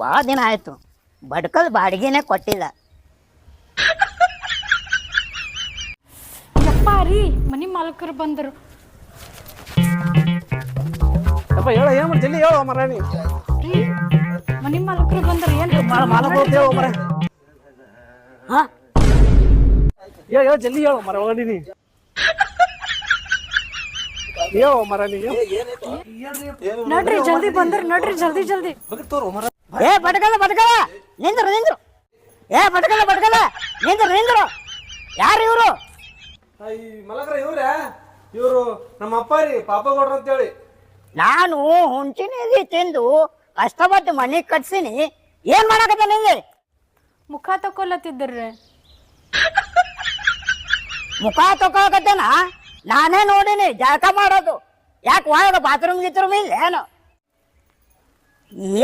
ಭಾಳ ದಿನ ಆಯ್ತು ಬಡ್ಕಲ್ ಬಾಡಿಗೆನೆ ಕೊಟ್ಟಿಲ್ಲ. ಯಪ್ಪ ರೀ ಮನಿ ಮಾಲಕರು ಬಂದರು. ಅಪ್ಪ ಹೇಳ ಏನ್ ಮಾಡಿ ಜಲ್ದಿ ಹೇಳು ಮರಾಣಿ. ರೀ ಮನಿ ಮಾಲಕರು ಬಂದರು ಏನ್ರಿ ಹೇಳು ಮರ. ಹಾ ಹೇಳ ಜಲ್ದಿ ಹೇಳು ಮರ ಒಳಗಡಿನಿ ಹೇಳು ಮರಾಣಿ. ನಡ್ರಿ ಜಲ್ದಿ ಬಂದ್ರ ನಡ್ರಿ ಜಲ್ದಿ ಜಲ್ದಿ. ಏ ಬಡ್ಕಲ ನಿಂದ್ರು ಏ ಬಡ್ಕಲ ನಿಂದ್ರು ಯಾರು ಇವರು? ಮಲಕ್ರ ಇವ್ರು ನಮ್ಮ ಅಪ್ಪ ರೀ ಪಾಪ ಗೌಡ್ರ ಅಂತೇಳಿ. ನಾನು ಹುಂಚಿನ ತಿಂದು ಕಷ್ಟಪಟ್ಟು ಮನೆ ಕಟ್ಸಿನಿ. ಏನ್ ಮಾಡಕತ್ತ ನಿಂಗೆ? ಮುಖ ತಕೊಲತ್ತಿದ್ರಿ. ಮುಖ ತಕೊಳಕತ್ತೇನ? ನಾನೇ ನೋಡಿನಿ ಜಳಕ ಮಾಡೋದು. ಯಾಕೆ ಒಳಗ ಬಾತ್ರೂಮ್ ಗಿತ್ರೂಮ್ ಇಲ್ಲ ಏನು?